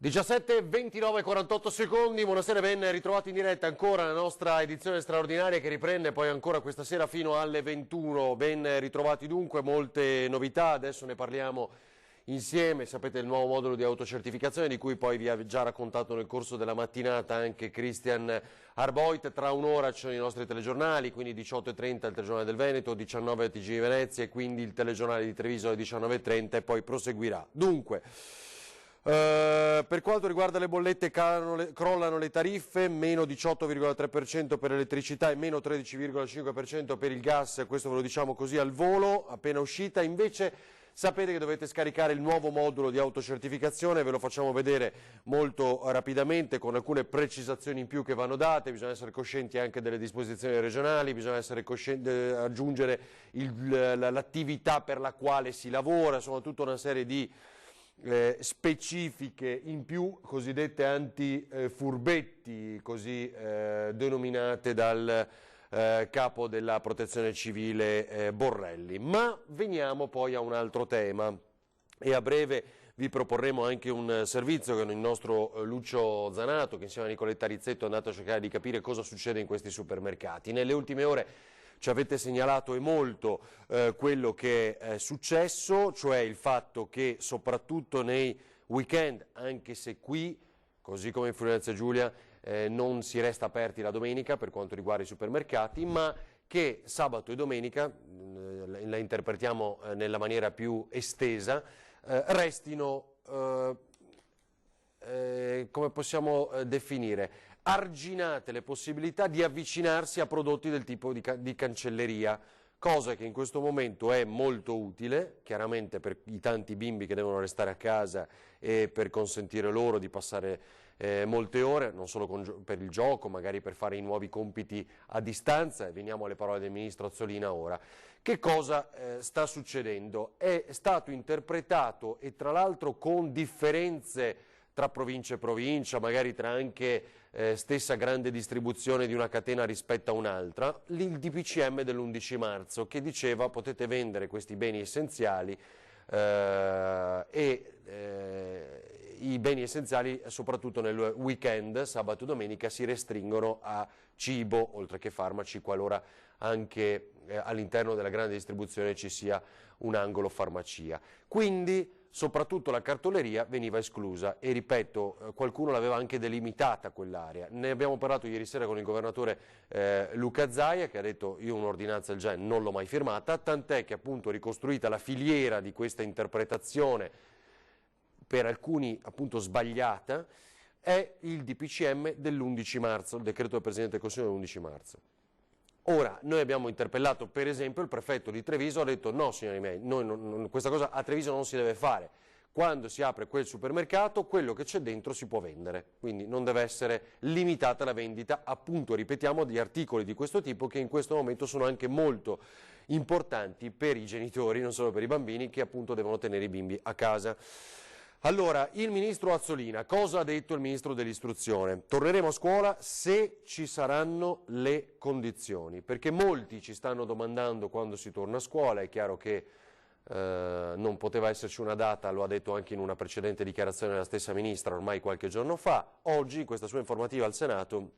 17:29, 48 secondi, buonasera, ben ritrovati in diretta ancora la nostra edizione straordinaria che riprende poi ancora questa sera fino alle 21, ben ritrovati dunque, molte novità, adesso ne parliamo insieme, sapete il nuovo modulo di autocertificazione di cui poi vi ha già raccontato nel corso della mattinata anche Christian Arboit, tra un'ora ci sono i nostri telegiornali, quindi 18:30 il telegiornale del Veneto, 19 TG Venezia e quindi il telegiornale di Treviso alle 19:30 e poi proseguirà. Dunque, per quanto riguarda le bollette crollano le tariffe, meno 18,3% per l'elettricità e meno 13,5% per il gas, questo ve lo diciamo così al volo, appena uscita. Invece sapete che dovete scaricare il nuovo modulo di autocertificazione, ve lo facciamo vedere molto rapidamente con alcune precisazioni in più che vanno date, bisogna essere coscienti anche delle disposizioni regionali, bisogna essere aggiungere l'attività per la quale si lavora, insomma tutta una serie di specifiche in più, cosiddette anti-furbetti, così denominate dal capo della protezione civile Borrelli. Ma veniamo poi a un altro tema e a breve vi proporremo anche un servizio che il nostro Lucio Zanato, che insieme a Nicoletta Rizzetto è andato a cercare di capire cosa succede in questi supermercati. Nelle ultime ore ci avete segnalato e molto quello che è successo, cioè il fatto che soprattutto nei weekend, anche se qui, così come in Friuli Venezia Giulia, non si resta aperti la domenica per quanto riguarda i supermercati, ma che sabato e domenica, la interpretiamo nella maniera più estesa, restino, come possiamo definire, arginate le possibilità di avvicinarsi a prodotti del tipo di cancelleria, cosa che in questo momento è molto utile, chiaramente per i tanti bimbi che devono restare a casa e per consentire loro di passare molte ore, non solo per il gioco, magari per fare i nuovi compiti a distanza. E veniamo alle parole del ministro Azzolina ora. Che cosa sta succedendo? È stato interpretato, e tra l'altro con differenze tra provincia e provincia, magari tra anche stessa grande distribuzione di una catena rispetto a un'altra, il DPCM dell'11 marzo che diceva potete vendere questi beni essenziali i beni essenziali soprattutto nel weekend, sabato e domenica, si restringono a cibo oltre che farmaci qualora anche all'interno della grande distribuzione ci sia un angolo farmacia. Quindi soprattutto la cartoleria veniva esclusa e ripeto, qualcuno l'aveva anche delimitata quell'area. Ne abbiamo parlato ieri sera con il governatore Luca Zaia che ha detto io un'ordinanza del genere non l'ho mai firmata, tant'è che appunto ricostruita la filiera di questa interpretazione per alcuni appunto sbagliata è il DPCM dell'11 marzo, il decreto del Presidente del Consiglio dell'11 marzo. Ora, noi abbiamo interpellato per esempio il prefetto di Treviso, ha detto no signori miei, questa cosa a Treviso non si deve fare, quando si apre quel supermercato quello che c'è dentro si può vendere, quindi non deve essere limitata la vendita, appunto ripetiamo, di articoli di questo tipo che in questo momento sono anche molto importanti per i genitori, non solo per i bambini che appunto devono tenere i bimbi a casa. Allora, il ministro Azzolina, cosa ha detto il ministro dell'istruzione? Torneremo a scuola se ci saranno le condizioni, perché molti ci stanno domandando quando si torna a scuola, è chiaro che non poteva esserci una data, lo ha detto anche in una precedente dichiarazione della stessa ministra ormai qualche giorno fa, oggi in questa sua informativa al Senato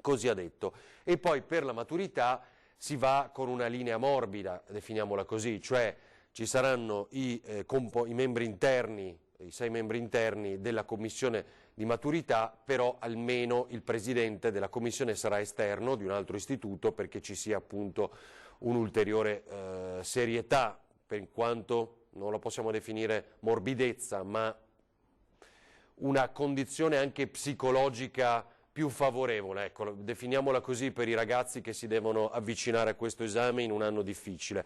così ha detto. E poi per la maturità si va con una linea morbida, definiamola così, cioè ci saranno i membri interni, i 6 membri interni della commissione di maturità, però almeno il presidente della commissione sarà esterno di un altro istituto perché ci sia appunto un'ulteriore serietà, per quanto non la possiamo definire morbidezza, ma una condizione anche psicologica più favorevole, ecco, definiamola così per i ragazzi che si devono avvicinare a questo esame in un anno difficile.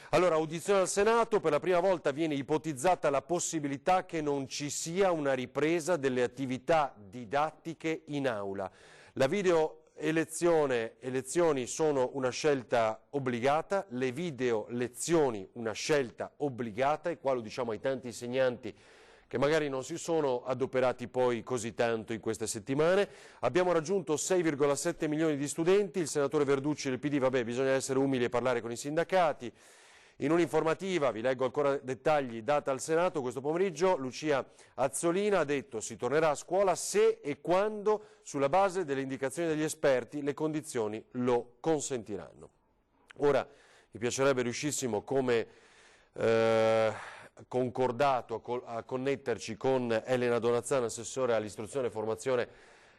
Allora, audizione al Senato, per la prima volta viene ipotizzata la possibilità che non ci sia una ripresa delle attività didattiche in aula. La elezioni sono una scelta obbligata, le video lezioni una scelta obbligata, e qua lo diciamo ai tanti insegnanti che magari non si sono adoperati poi così tanto in queste settimane. Abbiamo raggiunto 6,7 milioni di studenti, il senatore Verducci del PD, vabbè, bisogna essere umili e parlare con i sindacati. In un'informativa, vi leggo ancora dettagli, data al Senato questo pomeriggio, Lucia Azzolina ha detto si tornerà a scuola se e quando, sulla base delle indicazioni degli esperti, le condizioni lo consentiranno. Ora, mi piacerebbe riuscissimo come concordato a connetterci con Elena Donazzano, assessore all'istruzione, formazione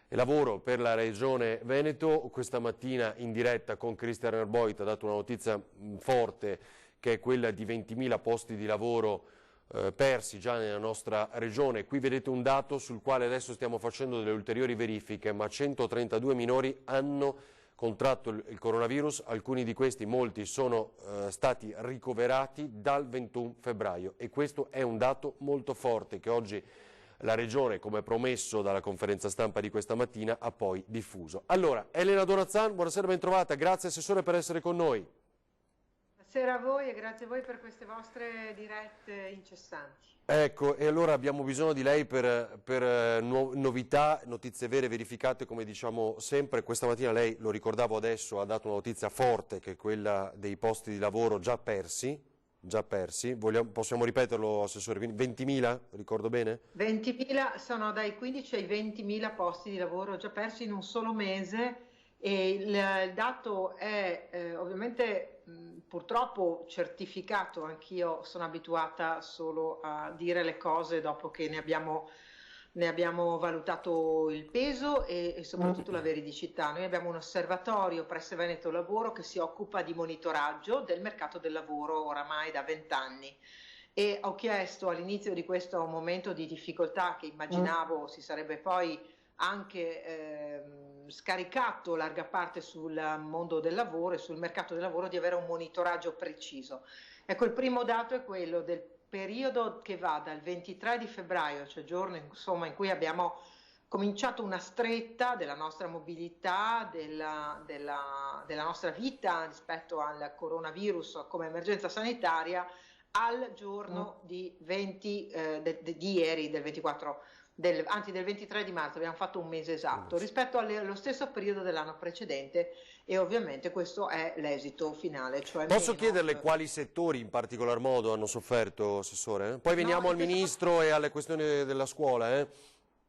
e lavoro per la Regione Veneto. Questa mattina in diretta con Cristian Erboit ha dato una notizia forte, che è quella di 20.000 posti di lavoro persi già nella nostra regione. Qui vedete un dato sul quale adesso stiamo facendo delle ulteriori verifiche, ma 132 minori hanno contratto il coronavirus, alcuni di questi, molti, sono stati ricoverati dal 21 febbraio e questo è un dato molto forte che oggi la Regione, come promesso dalla conferenza stampa di questa mattina, ha poi diffuso. Allora, Elena Donazzan, buonasera, ben trovata, grazie Assessore per essere con noi. Buonasera a voi e grazie a voi per queste vostre dirette incessanti. Ecco, e allora abbiamo bisogno di lei per novità, notizie vere, verificate, come diciamo sempre. Questa mattina lei, lo ricordavo adesso, ha dato una notizia forte, che è quella dei posti di lavoro già persi. Possiamo ripeterlo, Assessore, quindi 20.000, ricordo bene? 20.000, sono dai 15 ai 20.000 posti di lavoro già persi in un solo mese e il dato è ovviamente purtroppo certificato. Anch'io sono abituata solo a dire le cose dopo che ne abbiamo valutato il peso e soprattutto la veridicità. Noi abbiamo un osservatorio presso Veneto Lavoro che si occupa di monitoraggio del mercato del lavoro oramai da 20 anni e ho chiesto all'inizio di questo momento di difficoltà, che immaginavo si sarebbe poi anche scaricato larga parte sul mondo del lavoro e sul mercato del lavoro, di avere un monitoraggio preciso. Ecco, il primo dato è quello del periodo che va dal 23 di febbraio, cioè giorno insomma in cui abbiamo cominciato una stretta della nostra mobilità, della nostra vita rispetto al coronavirus come emergenza sanitaria, al giorno di ieri, del 24, anzi del 23 di marzo, abbiamo fatto un mese esatto, rispetto allo stesso periodo dell'anno precedente, e ovviamente questo è l'esito finale. Cioè Posso chiederle quali settori in particolar modo hanno sofferto, Assessore? Poi veniamo al Ministro e alle questioni della scuola.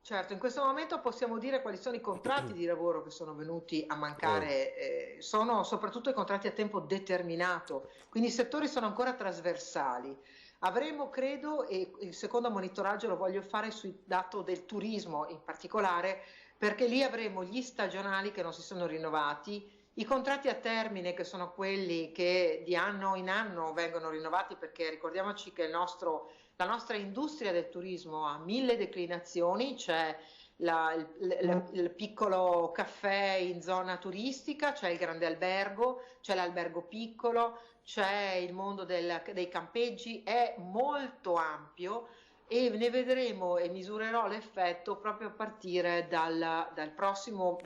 Certo, in questo momento possiamo dire quali sono i contratti di lavoro che sono venuti a mancare, sono soprattutto i contratti a tempo determinato, quindi i settori sono ancora trasversali. Avremo, credo, e il secondo monitoraggio lo voglio fare sul dato del turismo in particolare, perché lì avremo gli stagionali che non si sono rinnovati, i contratti a termine che sono quelli che di anno in anno vengono rinnovati, perché ricordiamoci che la nostra industria del turismo ha 1000 declinazioni, c'è il piccolo caffè in zona turistica, c'è il grande albergo, c'è l'albergo piccolo, c'è il mondo dei campeggi, è molto ampio e ne vedremo e misurerò l'effetto proprio a partire dal prossimo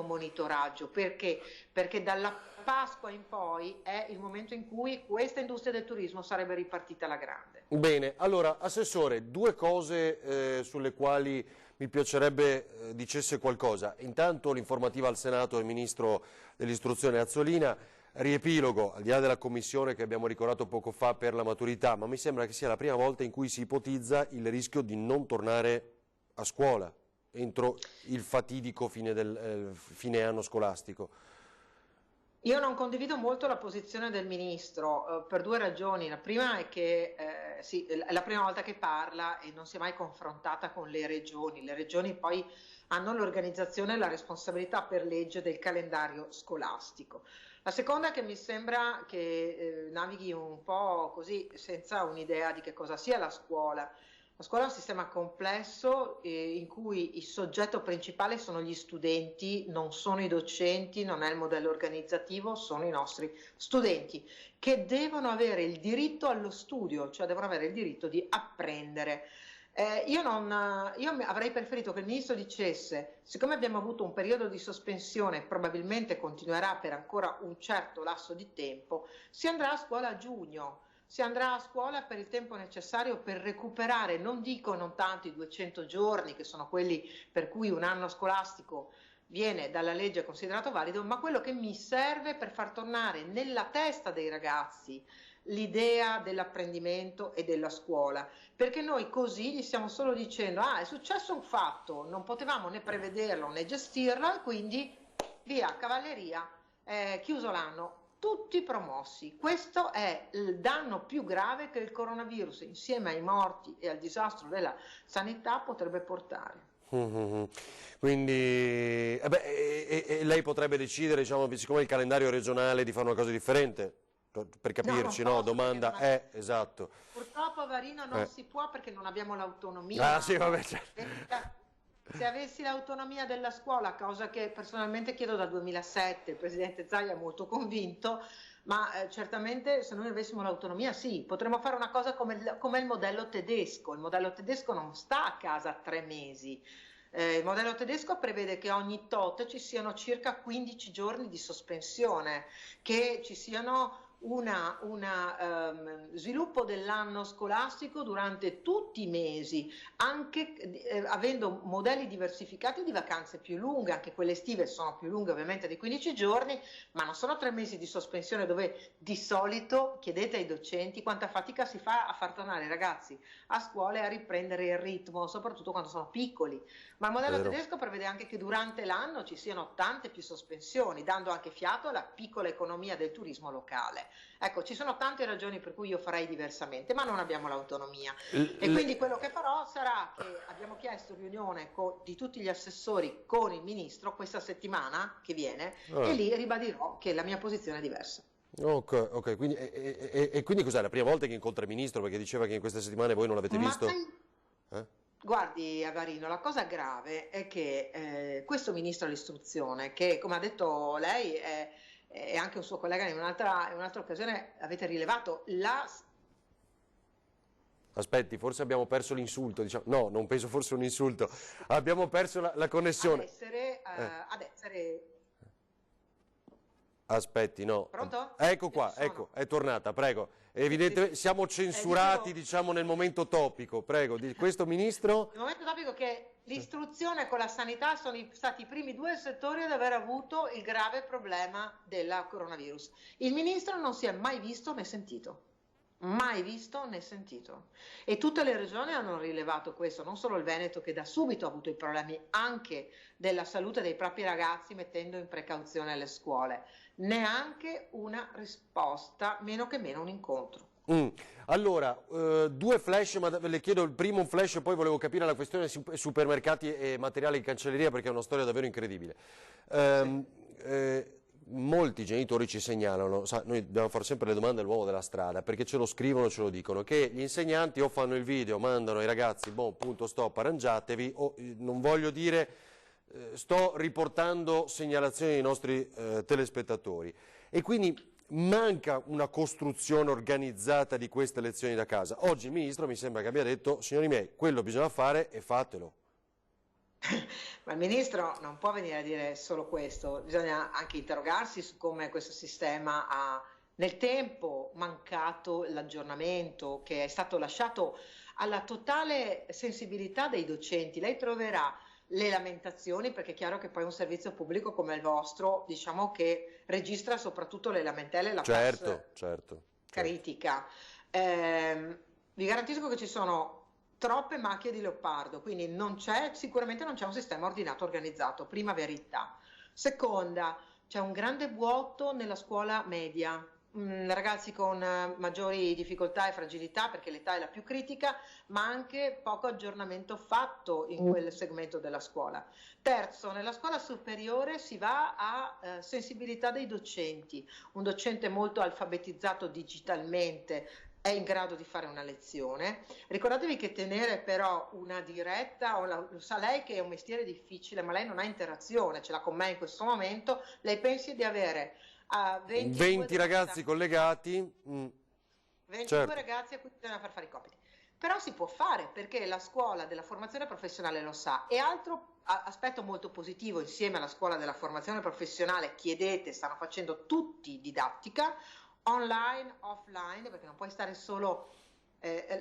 monitoraggio. Perché dalla Pasqua in poi è il momento in cui questa industria del turismo sarebbe ripartita alla grande. Bene, allora Assessore, due cose sulle quali mi piacerebbe dicesse qualcosa. Intanto l'informativa al Senato del Ministro dell'Istruzione Azzolina, riepilogo, al di là della commissione che abbiamo ricordato poco fa per la maturità, ma mi sembra che sia la prima volta in cui si ipotizza il rischio di non tornare a scuola entro il fatidico fine anno scolastico. Io non condivido molto la posizione del Ministro per due ragioni. La prima è che sì, è la prima volta che parla e non si è mai confrontata con le regioni. Le regioni poi hanno l'organizzazione e la responsabilità per legge del calendario scolastico. La seconda è che mi sembra che navighi un po' così, senza un'idea di che cosa sia la scuola. La scuola è un sistema complesso in cui il soggetto principale sono gli studenti, non sono i docenti, non è il modello organizzativo, sono i nostri studenti che devono avere il diritto allo studio, cioè devono avere il diritto di apprendere. Io avrei preferito che il Ministro dicesse, siccome abbiamo avuto un periodo di sospensione, probabilmente continuerà per ancora un certo lasso di tempo, si andrà a scuola a giugno. Si andrà a scuola per il tempo necessario per recuperare, non dico non tanto i 200 giorni, che sono quelli per cui un anno scolastico viene dalla legge considerato valido, ma quello che mi serve per far tornare nella testa dei ragazzi l'idea dell'apprendimento e della scuola, perché noi così gli stiamo solo dicendo: ah, è successo un fatto, non potevamo né prevederlo né gestirlo, e quindi via, cavalleria, chiuso l'anno, tutti promossi. Questo è il danno più grave che il coronavirus, insieme ai morti e al disastro della sanità, potrebbe portare. Quindi lei potrebbe decidere, diciamo, siccome il calendario regionale, di fare una cosa differente, per capirci, no? Domanda, esatto. Purtroppo, Varino, non si può, perché non abbiamo l'autonomia. Ah sì, vabbè, certo. Se avessi l'autonomia della scuola, cosa che personalmente chiedo dal 2007, il presidente Zaia è molto convinto, ma certamente se noi avessimo l'autonomia sì, potremmo fare una cosa come il modello tedesco. Il modello tedesco non sta a casa 3 mesi. Il modello tedesco prevede che ogni tot ci siano circa 15 giorni di sospensione, che ci siano sviluppo dell'anno scolastico durante tutti i mesi, anche avendo modelli diversificati di vacanze più lunghe. Anche quelle estive sono più lunghe ovviamente di 15 giorni, ma non sono 3 mesi di sospensione, dove di solito, chiedete ai docenti quanta fatica si fa a far tornare i ragazzi a scuola e a riprendere il ritmo, soprattutto quando sono piccoli. Ma il modello tedesco prevede anche che durante l'anno ci siano tante più sospensioni, dando anche fiato alla piccola economia del turismo locale. Ecco, ci sono tante ragioni per cui io farei diversamente, ma non abbiamo l'autonomia. E quindi quello che farò sarà che abbiamo chiesto riunione di tutti gli assessori con il ministro questa settimana che viene, e lì ribadirò che la mia posizione è diversa. Ok, quindi, e quindi cos'è la prima volta che incontra il ministro? Perché diceva che in queste settimane voi non l'avete visto? Guardi, Avarino, la cosa grave è che questo ministro dell'istruzione, che come ha detto lei e anche un suo collega in un'altra occasione avete rilevato, Aspetti, forse abbiamo perso l'insulto, diciamo. No, non penso fosse un insulto, abbiamo perso la connessione. Ad essere... Aspetti, no. Pronto? Ecco qua, ecco, è tornata, prego. Evidentemente siamo censurati, diciamo, nel momento topico. Prego, di questo ministro. Il momento topico è che l'istruzione con la sanità sono stati i primi 2 settori ad aver avuto il grave problema del coronavirus. Il ministro non si è mai visto né sentito. Mai visto né sentito, e tutte le regioni hanno rilevato questo, non solo il Veneto, che da subito ha avuto i problemi anche della salute dei propri ragazzi, mettendo in precauzione le scuole. Neanche una risposta, meno che meno un incontro. Allora, 2 flash, ma le chiedo il primo un flash, poi volevo capire la questione supermercati e materiali in cancelleria, perché è una storia davvero incredibile. Molti genitori ci segnalano, noi dobbiamo fare sempre le domande all'uomo della strada, perché ce lo scrivono, ce lo dicono, che gli insegnanti o fanno il video, mandano ai ragazzi, punto stop, arrangiatevi, o non voglio dire, sto riportando segnalazioni dei nostri telespettatori, e quindi manca una costruzione organizzata di queste lezioni da casa. Oggi il Ministro mi sembra che abbia detto: signori miei, quello bisogna fare e fatelo. Ma il Ministro non può venire a dire solo questo, bisogna anche interrogarsi su come questo sistema ha nel tempo mancato l'aggiornamento, che è stato lasciato alla totale sensibilità dei docenti. Lei troverà le lamentazioni, perché è chiaro che poi un servizio pubblico come il vostro, diciamo, che registra soprattutto le lamentele, la certo. critica. Vi garantisco che ci sono troppe macchie di leopardo, quindi sicuramente non c'è un sistema ordinato, organizzato, prima verità. Seconda, c'è un grande vuoto nella scuola media, ragazzi con maggiori difficoltà e fragilità, perché l'età è la più critica, ma anche poco aggiornamento fatto in quel segmento della scuola. Terzo, nella scuola superiore si va a sensibilità dei docenti. Un docente molto alfabetizzato digitalmente è in grado di fare una lezione. Ricordatevi che tenere però una diretta, lo sa lei che è un mestiere difficile, ma lei non ha interazione, ce l'ha con me in questo momento, lei pensi di avere 20 ragazzi collegati, 22 ragazzi a cui bisogna far fare i compiti. Però si può fare, perché la scuola della formazione professionale lo sa. E altro aspetto molto positivo, insieme alla scuola della formazione professionale, chiedete, stanno facendo tutti didattica, online, offline, perché non puoi stare solo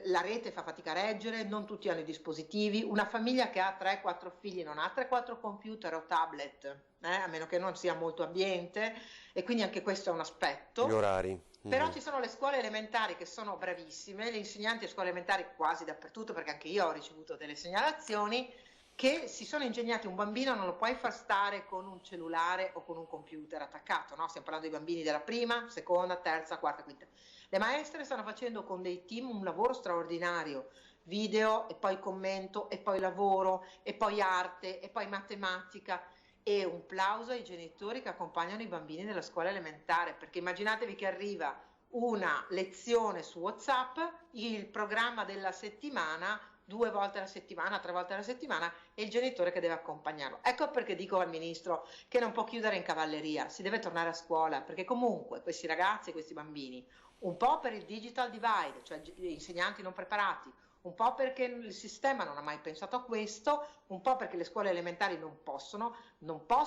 la rete fa fatica a reggere, non tutti hanno i dispositivi, una famiglia che ha 3-4 figli non ha 3-4 computer o tablet, a meno che non sia molto ambiente, e quindi anche questo è un aspetto. Gli orari. Però ci sono le scuole elementari che sono bravissime, gli insegnanti a scuole elementari quasi dappertutto, perché anche io ho ricevuto delle segnalazioni, che si sono ingegnati. Un bambino non lo puoi far stare con un cellulare o con un computer attaccato, no? Stiamo parlando dei bambini della prima, seconda, terza, quarta, quinta. Le maestre stanno facendo con dei team un lavoro straordinario, video e poi commento e poi lavoro e poi arte e poi matematica, e un plauso ai genitori che accompagnano i bambini nella scuola elementare, perché immaginatevi che arriva una lezione su WhatsApp, il programma della settimana, 2 volte alla settimana, 3 volte alla settimana, e il genitore che deve accompagnarlo. Ecco perché dico al ministro che non può chiudere in cavalleria, si deve tornare a scuola, perché comunque questi ragazzi, questi bambini, un po' per il digital divide, cioè gli insegnanti non preparati, un po' perché il sistema non ha mai pensato a questo, un po' perché le scuole elementari non possono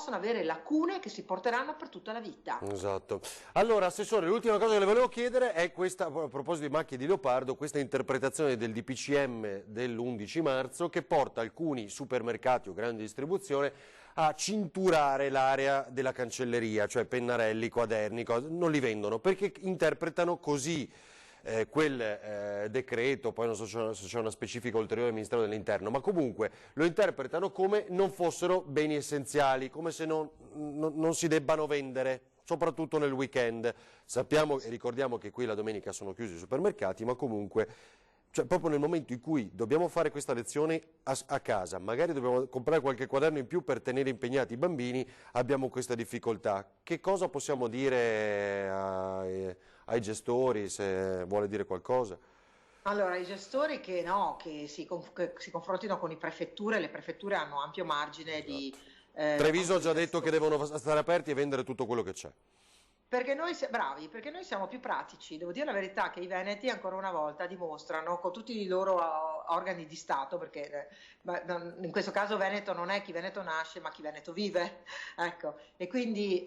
avere lacune che si porteranno per tutta la vita. Esatto. Allora, Assessore, l'ultima cosa che le volevo chiedere è questa, a proposito di macchie di leopardo, questa interpretazione del DPCM dell'11 marzo che porta alcuni supermercati o grandi distribuzione a cinturare l'area della cancelleria, cioè pennarelli, quaderni, cose, non li vendono perché interpretano così quel decreto, poi non so se c'è una specifica ulteriore del Ministero dell'Interno, ma comunque lo interpretano come non fossero beni essenziali, come se non si debbano vendere, soprattutto nel weekend. Sappiamo e ricordiamo che qui la domenica sono chiusi i supermercati, ma comunque, cioè, proprio nel momento in cui dobbiamo fare questa lezione a casa, magari dobbiamo comprare qualche quaderno in più per tenere impegnati i bambini, abbiamo questa difficoltà. Che cosa possiamo dire ai gestori, se vuole dire qualcosa? Allora, i gestori che si confrontino con le prefetture hanno ampio margine di... Esatto. Treviso ha già detto che devono stare aperti e vendere tutto quello che c'è. Perché perché noi siamo più pratici. Devo dire la verità che i veneti ancora una volta dimostrano con tutti i loro organi di Stato, perché in questo caso Veneto non è chi Veneto nasce ma chi Veneto vive, ecco, e quindi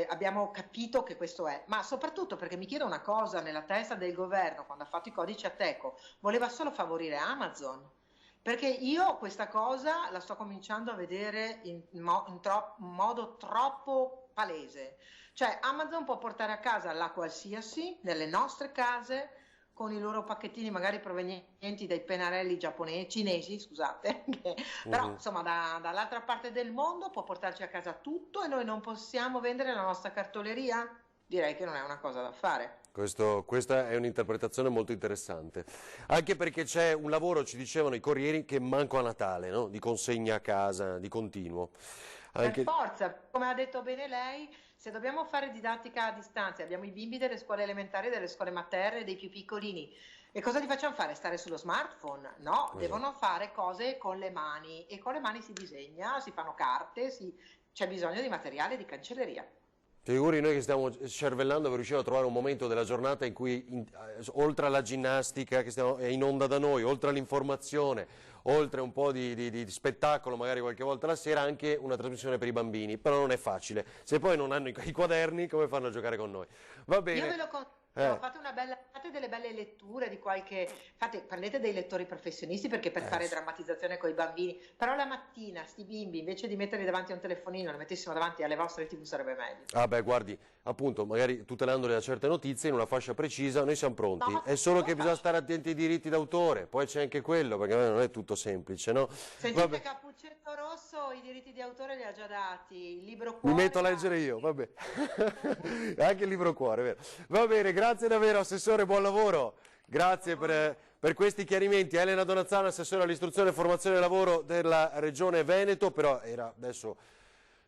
abbiamo capito che questo è, ma soprattutto perché mi chiedo una cosa, nella testa del governo quando ha fatto i codici Ateco voleva solo favorire Amazon. Perché io questa cosa la sto cominciando a vedere in modo troppo palese. Cioè Amazon può portare a casa la qualsiasi nelle nostre case con i loro pacchettini magari provenienti dai pennarelli cinesi, scusate, però insomma dall'altra parte del mondo può portarci a casa tutto e noi non possiamo vendere la nostra cartoleria? Direi che non è una cosa da fare. Questa è un'interpretazione molto interessante, anche perché c'è un lavoro, ci dicevano i corrieri, che manco a Natale, no? Di consegna a casa, di continuo. Per forza, come ha detto bene lei, se dobbiamo fare didattica a distanza, abbiamo i bimbi delle scuole elementari, delle scuole materne, dei più piccolini, e cosa li facciamo fare? Stare sullo smartphone? No, esatto. Devono fare cose con le mani, e con le mani si disegna, si fanno carte, c'è bisogno di materiale di cancelleria. Figuri noi che stiamo cervellando per riuscire a trovare un momento della giornata in cui, oltre alla ginnastica che è in onda da noi, oltre all'informazione, oltre un po' di spettacolo magari qualche volta la sera, anche una trasmissione per i bambini, però non è facile. Se poi non hanno i quaderni, come fanno a giocare con noi? Va bene. Io ve lo consiglio, fate delle belle letture di prendete dei lettori professionisti perché per fare drammatizzazione con i bambini, però la mattina sti bimbi invece di metterli davanti a un telefonino li mettessimo davanti alle vostre TV sarebbe meglio. Ah beh, guardi, appunto, magari tutelandoli da certe notizie in una fascia precisa, noi siamo pronti, è solo che bisogna stare attenti ai diritti d'autore, poi c'è anche quello, perché non è tutto semplice, no? Sentite, Cappuccetto Rosso i diritti di autore li ha già dati, il libro cuore... Mi metto a leggere io, vabbè, anche il libro cuore, vero? Va bene, grazie davvero Assessore, buon lavoro, grazie per questi chiarimenti. Elena Donazzano, Assessore all'istruzione e formazione del lavoro della Regione Veneto, però adesso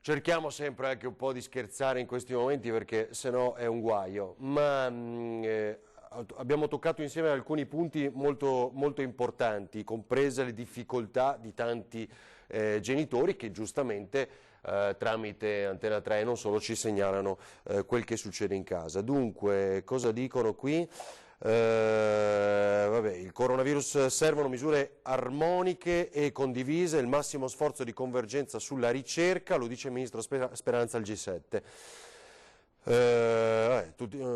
cerchiamo sempre anche un po' di scherzare in questi momenti perché sennò è un guaio, ma abbiamo toccato insieme alcuni punti molto, molto importanti, comprese le difficoltà di tanti genitori che giustamente tramite Antena 3 e non solo ci segnalano quel che succede in casa. Dunque, cosa dicono qui? Vabbè, il coronavirus, servono misure armoniche e condivise, il massimo sforzo di convergenza sulla ricerca, lo dice il Ministro Speranza al G7.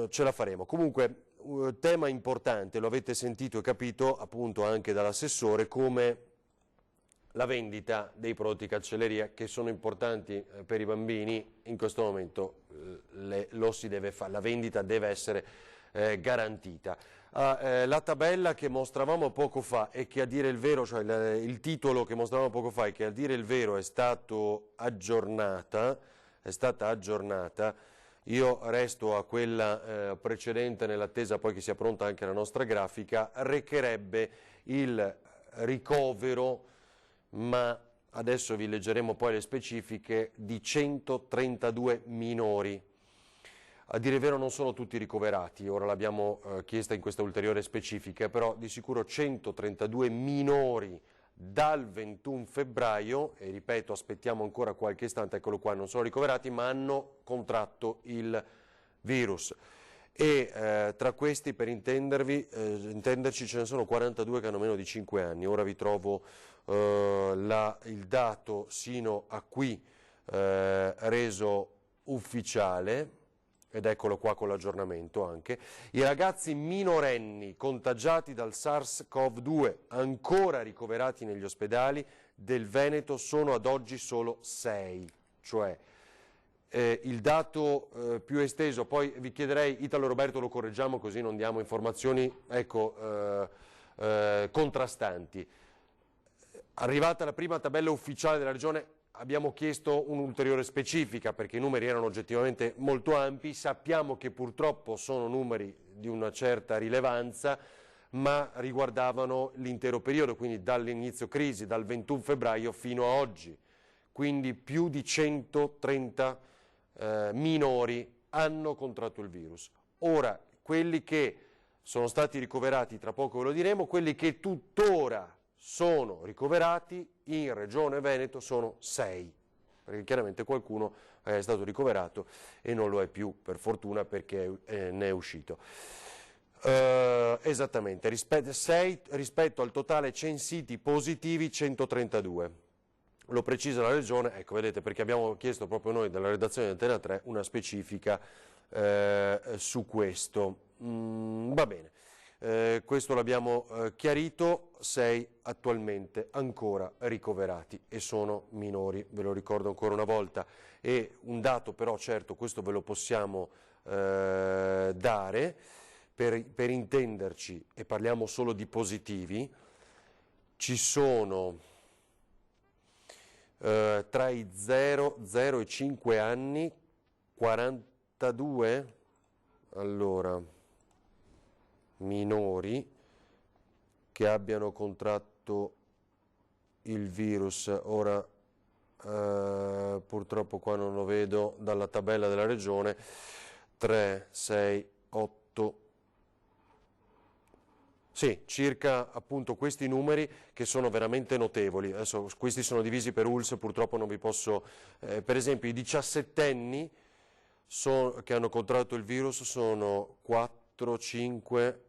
Ce la faremo. Comunque, tema importante, lo avete sentito e capito appunto anche dall'assessore, come la vendita dei prodotti cancelleria, che sono importanti per i bambini. In questo momento la vendita deve essere garantita. La tabella che mostravamo poco fa e che, a dire il vero, cioè il titolo che mostravamo poco fa, e che a dire il vero è stata aggiornata, io resto a quella precedente nell'attesa poi che sia pronta anche la nostra grafica, recherebbe il ricovero, ma adesso vi leggeremo poi le specifiche, di 132 minori. A dire il vero non sono tutti ricoverati, ora l'abbiamo chiesta in questa ulteriore specifica, però di sicuro 132 minori dal 21 febbraio, e ripeto, aspettiamo ancora qualche istante, eccolo qua, non sono ricoverati ma hanno contratto il virus. E tra questi, per intenderci, ce ne sono 42 che hanno meno di 5 anni. Ora vi trovo il dato sino a qui reso ufficiale, ed eccolo qua con l'aggiornamento anche. I ragazzi minorenni contagiati dal SARS-CoV-2 ancora ricoverati negli ospedali del Veneto sono ad oggi solo 6, cioè il dato più esteso. Poi vi chiederei, Italo Roberto, lo correggiamo così non diamo informazioni contrastanti. Arrivata la prima tabella ufficiale della Regione, abbiamo chiesto un'ulteriore specifica perché i numeri erano oggettivamente molto ampi. Sappiamo che purtroppo sono numeri di una certa rilevanza, ma riguardavano l'intero periodo, quindi dall'inizio crisi, dal 21 febbraio fino a oggi. Quindi più di 130 minori hanno contratto il virus. Ora, quelli che sono stati ricoverati, tra poco ve lo diremo, quelli che tuttora sono ricoverati in Regione Veneto sono 6, perché chiaramente qualcuno è stato ricoverato e non lo è più, per fortuna, perché ne è uscito. Esattamente, 6 rispetto al totale censiti positivi 132. Lo precisa la Regione, ecco, vedete, perché abbiamo chiesto proprio noi dalla redazione di Antena 3 una specifica su questo. Va bene. Questo l'abbiamo chiarito, 6 attualmente ancora ricoverati e sono minori, ve lo ricordo ancora una volta. E un dato però, certo, questo ve lo possiamo dare, per intenderci, e parliamo solo di positivi, ci sono tra i 0 e i 5 anni 42, allora, minori che abbiano contratto il virus. Ora purtroppo qua non lo vedo dalla tabella della Regione. 3, 6, 8, sì, circa appunto questi numeri che sono veramente notevoli. Adesso questi sono divisi per ULS, purtroppo non vi posso, per esempio i 17enni che hanno contratto il virus sono 4, 5,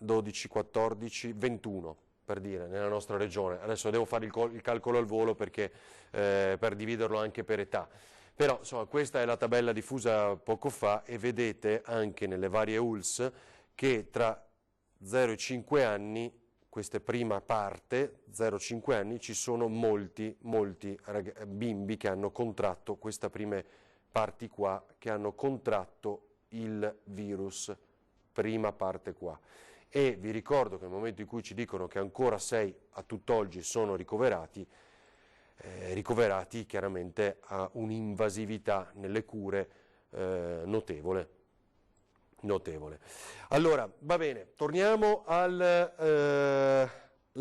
12, 14, 21 per dire nella nostra regione. Adesso devo fare il calcolo al volo perché per dividerlo anche per età. Però insomma questa è la tabella diffusa poco fa e vedete anche nelle varie ULS che tra 0 e 5 anni, questa prima parte, 0-5 anni, ci sono molti bimbi che hanno contratto, queste prime parti qua, che hanno contratto il virus, prima parte qua. E vi ricordo che nel momento in cui ci dicono che ancora 6 a tutt'oggi sono ricoverati chiaramente a un'invasività nelle cure notevole. Allora, va bene, torniamo alla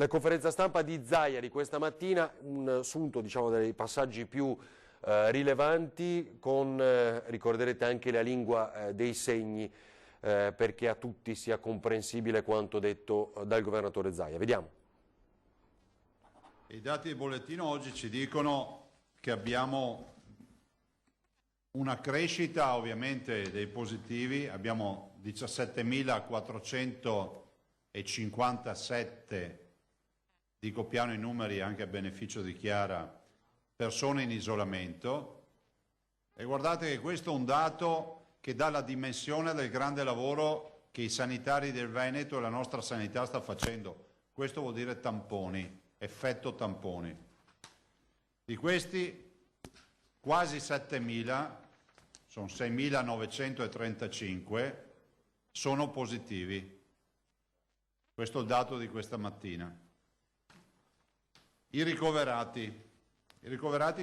conferenza stampa di Zaia di questa mattina, un assunto, diciamo, dei passaggi più rilevanti, ricorderete anche la lingua dei segni, perché a tutti sia comprensibile quanto detto dal governatore Zaia. Vediamo. I dati del bollettino oggi ci dicono che abbiamo una crescita ovviamente dei positivi, abbiamo 17.457, dico piano i numeri anche a beneficio di Chiara, persone in isolamento, e guardate che questo è un dato che dà la dimensione del grande lavoro che i sanitari del Veneto e la nostra sanità sta facendo. Questo vuol dire tamponi, effetto tamponi. Di questi quasi 7.000, sono 6.935, sono positivi. Questo è il dato di questa mattina. I ricoverati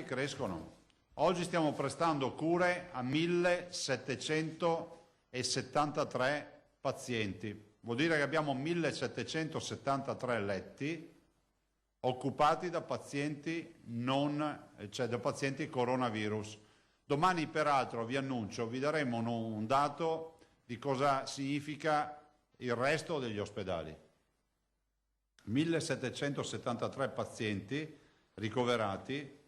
crescono. Oggi stiamo prestando cure a 1.773 pazienti. Vuol dire che abbiamo 1.773 letti occupati da pazienti da pazienti coronavirus. Domani, peraltro, vi annuncio, vi daremo un dato di cosa significa il resto degli ospedali. 1.773 pazienti ricoverati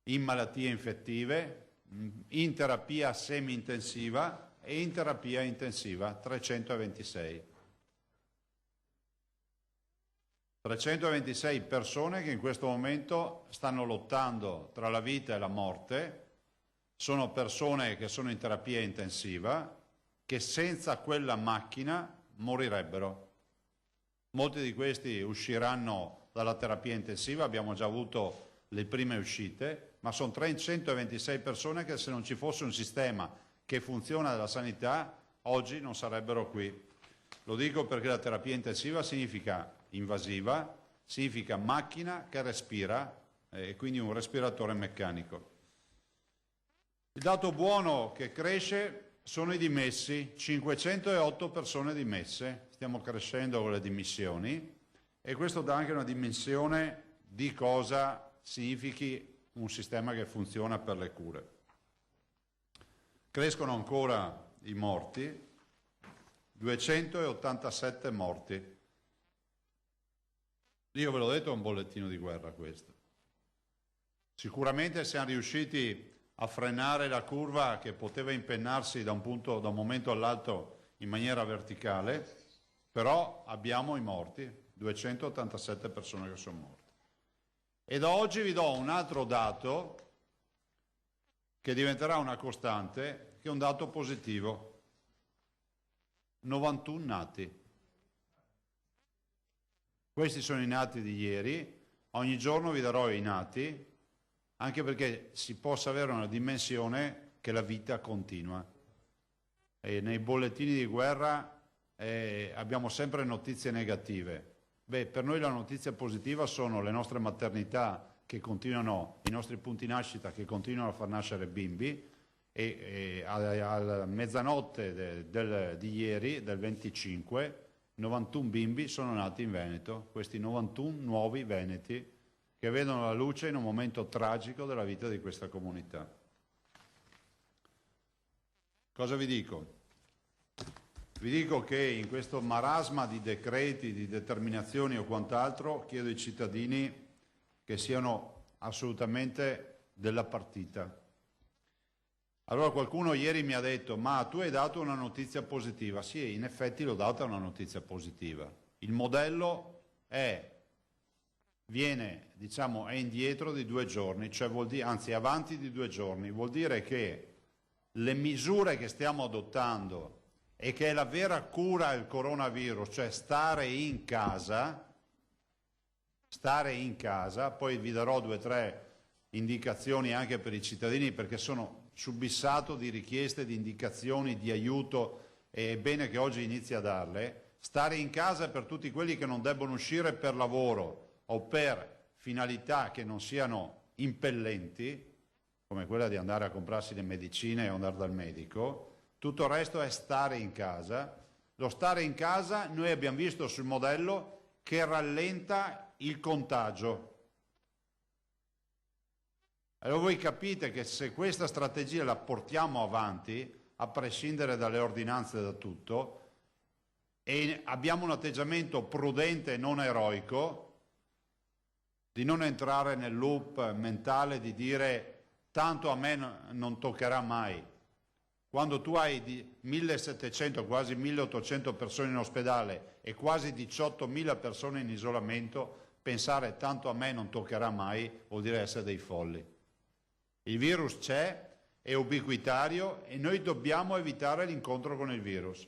in malattie infettive, in terapia semi-intensiva e in terapia intensiva 326. 326 persone che in questo momento stanno lottando tra la vita e la morte, sono persone che sono in terapia intensiva, che senza quella macchina morirebbero. Molti di questi usciranno dalla terapia intensiva, abbiamo già avuto le prime uscite, ma sono 326 persone che, se non ci fosse un sistema che funziona della sanità, oggi non sarebbero qui. Lo dico perché la terapia intensiva significa invasiva, significa macchina che respira e quindi un respiratore meccanico. Il dato buono che cresce sono i dimessi, 508 persone dimesse, stiamo crescendo con le dimissioni e questo dà anche una dimensione di cosa significhi un sistema che funziona per le cure. Crescono ancora i morti, 287 morti. Io ve l'ho detto, è un bollettino di guerra questo. Sicuramente siamo riusciti a frenare la curva che poteva impennarsi da un momento all'altro in maniera verticale, però abbiamo i morti, 287 persone che sono morte. E da oggi vi do un altro dato che diventerà una costante, che è un dato positivo. 91 nati. Questi sono i nati di ieri, ogni giorno vi darò i nati, anche perché si possa avere una dimensione che la vita continua. E nei bollettini di guerra abbiamo sempre notizie negative. Per noi la notizia positiva sono le nostre maternità che continuano, i nostri punti nascita che continuano a far nascere bimbi e alla mezzanotte di ieri, del 25, 91 bimbi sono nati in Veneto, questi 91 nuovi veneti che vedono la luce in un momento tragico della vita di questa comunità. Cosa vi dico? Vi dico che in questo marasma di decreti, di determinazioni o quant'altro, chiedo ai cittadini che siano assolutamente della partita. Allora qualcuno ieri mi ha detto: ma tu hai dato una notizia positiva. Sì, in effetti l'ho data una notizia positiva. Il modello è indietro di 2 giorni, cioè anzi avanti di 2 giorni. Vuol dire che le misure che stiamo adottando e che è la vera cura al coronavirus, cioè stare in casa, poi vi darò 2 o 3 indicazioni anche per i cittadini perché sono subissato di richieste, di indicazioni, di aiuto e è bene che oggi inizi a darle. Stare in casa per tutti quelli che non debbono uscire per lavoro o per finalità che non siano impellenti, come quella di andare a comprarsi le medicine o andare dal medico. Tutto il resto è stare in casa. Lo stare in casa noi abbiamo visto sul modello che rallenta il contagio. Allora voi capite che se questa strategia la portiamo avanti, a prescindere dalle ordinanze e da tutto, e abbiamo un atteggiamento prudente e non eroico, di non entrare nel loop mentale di dire tanto a me non toccherà mai. Quando tu hai 1.700, quasi 1.800 persone in ospedale e quasi 18.000 persone in isolamento, pensare tanto a me non toccherà mai vuol dire essere dei folli. Il virus c'è, è ubiquitario e noi dobbiamo evitare l'incontro con il virus.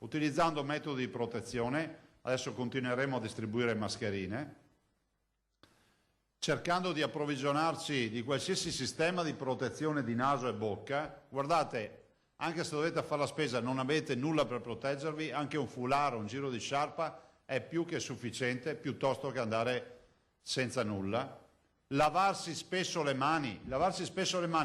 utilizzando metodi di protezione, adesso continueremo a distribuire mascherine, cercando di approvvigionarci di qualsiasi sistema di protezione di naso e bocca. Guardate, anche se dovete fare la spesa, non avete nulla per proteggervi, anche un foulard, un giro di sciarpa è più che sufficiente, piuttosto che andare senza nulla. Lavarsi spesso le mani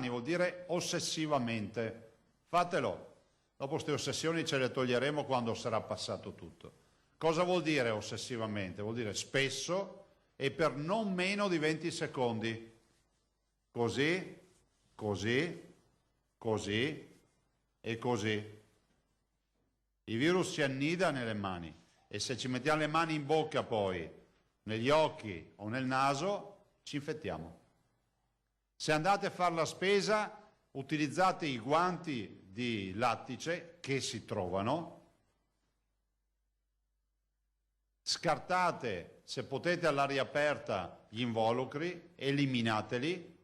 vuol dire ossessivamente, fatelo, dopo queste ossessioni ce le toglieremo quando sarà passato tutto. Cosa vuol dire ossessivamente? Vuol dire spesso e per non meno di 20 secondi, così, così, così e così. Il virus si annida nelle mani e se ci mettiamo le mani in bocca poi, negli occhi o nel naso, ci infettiamo. Se andate a fare la spesa, utilizzate i guanti di lattice che si trovano, scartate se potete all'aria aperta gli involucri, eliminateli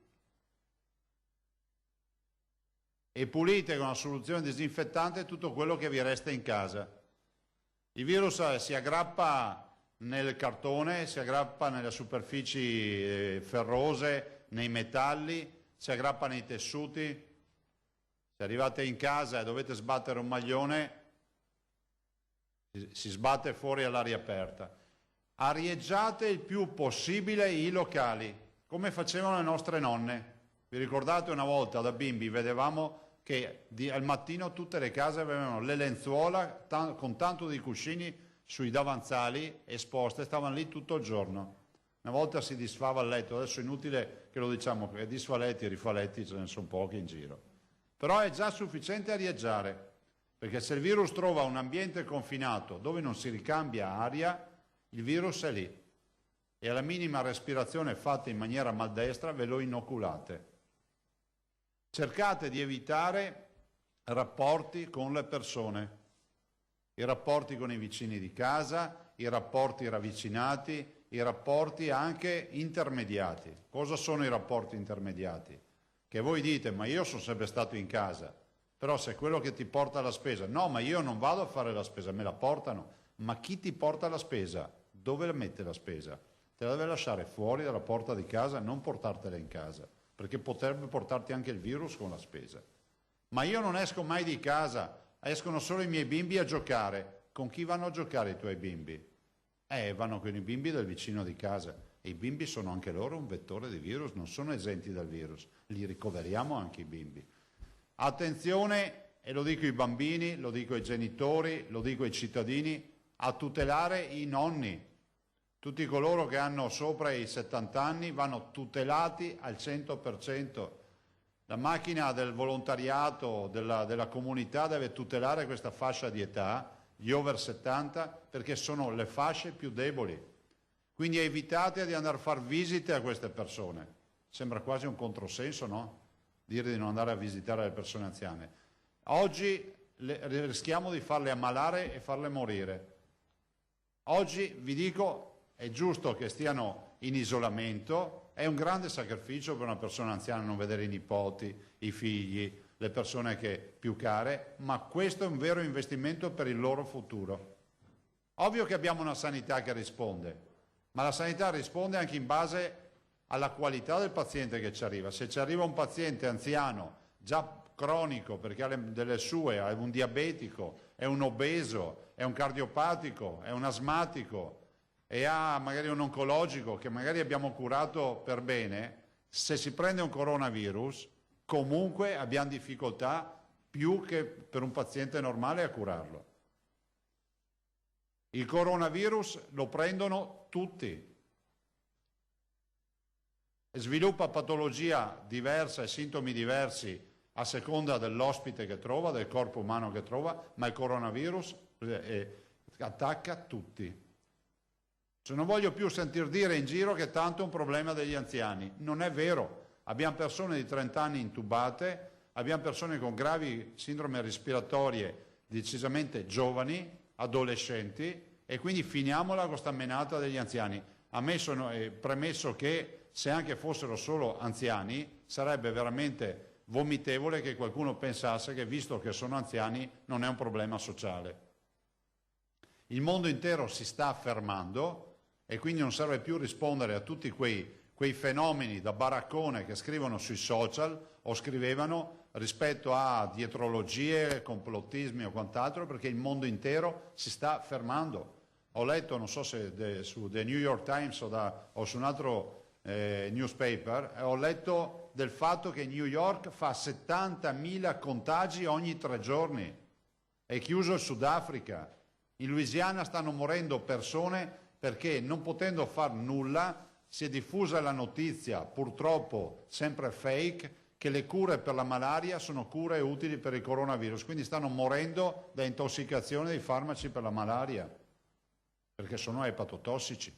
e pulite con una soluzione disinfettante tutto quello che vi resta in casa. Il virus si aggrappa nel cartone, si aggrappa nelle superfici ferrose, nei metalli, si aggrappa nei tessuti. Se arrivate in casa e dovete sbattere un maglione, si sbatte fuori all'aria aperta. Arieggiate il più possibile i locali, come facevano le nostre nonne. Vi ricordate una volta da bimbi vedevamo che al mattino tutte le case avevano le lenzuola con tanto di cuscini sui davanzali esposte, stavano lì tutto il giorno. Una volta si disfava il letto, adesso è inutile che lo diciamo, perché disfaletti e rifaletti ce ne sono pochi in giro. Però è già sufficiente arieggiare, perché se il virus trova un ambiente confinato dove non si ricambia aria, il virus è lì. E alla minima respirazione fatta in maniera maldestra ve lo inoculate. Cercate di evitare rapporti con le persone. I rapporti con i vicini di casa, i rapporti ravvicinati, i rapporti anche intermediati. Cosa sono i rapporti intermediati? Che voi dite, ma io sono sempre stato in casa, però se quello che ti porta la spesa, no, ma io non vado a fare la spesa, me la portano, ma chi ti porta la spesa? Dove la mette la spesa? Te la deve lasciare fuori dalla porta di casa, non portartela in casa, perché potrebbe portarti anche il virus con la spesa. Ma io non esco mai di casa, escono solo i miei bimbi a giocare. Con chi vanno a giocare i tuoi bimbi? Vanno con i bimbi del vicino di casa. E i bimbi sono anche loro un vettore di virus, non sono esenti dal virus. Li ricoveriamo anche i bimbi. Attenzione, e lo dico ai bambini, lo dico ai genitori, lo dico ai cittadini, a tutelare i nonni. Tutti coloro che hanno sopra i 70 anni vanno tutelati al 100%. La macchina del volontariato, della comunità deve tutelare questa fascia di età, gli over 70, perché sono le fasce più deboli. Quindi evitate di andare a far visite a queste persone. Sembra quasi un controsenso, no? Dire di non andare a visitare le persone anziane. Oggi rischiamo di farle ammalare e farle morire. Oggi vi dico, è giusto che stiano in isolamento, è un grande sacrificio per una persona anziana non vedere i nipoti, i figli, le persone che più care, ma questo è un vero investimento per il loro futuro. Ovvio che abbiamo una sanità che risponde, ma la sanità risponde anche in base alla qualità del paziente che ci arriva. Se ci arriva un paziente anziano, già cronico, perché ha delle sue, è un diabetico, è un obeso, è un cardiopatico, è un asmatico, e ha magari un oncologico che magari abbiamo curato per bene, se si prende un coronavirus comunque abbiamo difficoltà più che per un paziente normale a curarlo. Il coronavirus lo prendono tutti, sviluppa patologia diversa e sintomi diversi a seconda dell'ospite che trova, del corpo umano che trova, ma il coronavirus attacca tutti. Se non voglio più sentir dire in giro che tanto è un problema degli anziani. Non è vero. Abbiamo persone di 30 anni intubate, abbiamo persone con gravi sindrome respiratorie decisamente giovani, adolescenti, e quindi finiamola con questa menata degli anziani. Premesso che se anche fossero solo anziani, sarebbe veramente vomitevole che qualcuno pensasse che visto che sono anziani non è un problema sociale. Il mondo intero si sta fermando e quindi non serve più rispondere a tutti quei fenomeni da baraccone che scrivono sui social o scrivevano rispetto a dietrologie, complottismi o quant'altro, perché il mondo intero si sta fermando. Ho letto, non so se su The New York Times o su un altro newspaper, ho letto del fatto che New York fa 70.000 contagi ogni 3 giorni, è chiuso il Sudafrica, in Louisiana stanno morendo persone perché non potendo far nulla si è diffusa la notizia, purtroppo sempre fake, che le cure per la malaria sono cure utili per il coronavirus, quindi stanno morendo da intossicazione dei farmaci per la malaria, perché sono epatotossici,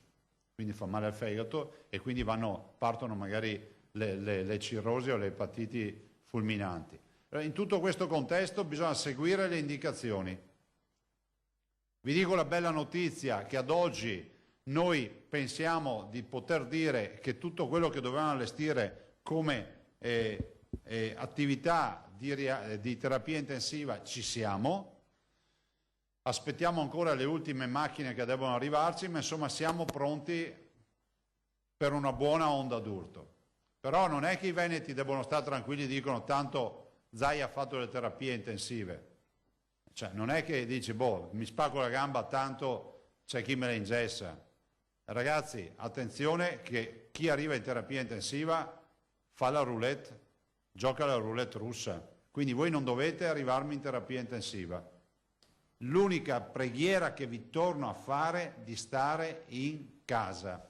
quindi fa male al fegato e quindi partono magari le cirrosi o le epatiti fulminanti. In tutto questo contesto bisogna seguire le indicazioni. Vi dico la bella notizia che ad oggi noi pensiamo di poter dire che tutto quello che dovevamo allestire come attività di terapia intensiva ci siamo. Aspettiamo ancora le ultime macchine che devono arrivarci, ma insomma siamo pronti per una buona onda d'urto. Però non è che i veneti devono stare tranquilli e dicono tanto Zai ha fatto le terapie intensive. Cioè non è che dici mi spacco la gamba tanto c'è chi me la ingessa. Ragazzi, attenzione che chi arriva in terapia intensiva fa la roulette, gioca la roulette russa. Quindi voi non dovete arrivarmi in terapia intensiva. L'unica preghiera che vi torno a fare è di stare in casa.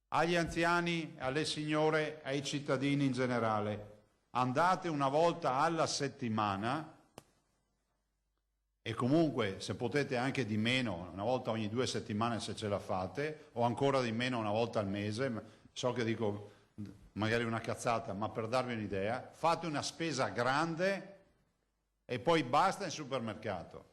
Agli anziani, alle signore, ai cittadini in generale, andate una volta alla settimana e comunque se potete anche di meno, una volta ogni 2 settimane se ce la fate, o ancora di meno una volta al mese, so che dico magari una cazzata, ma per darvi un'idea, fate una spesa grande e poi basta in supermercato.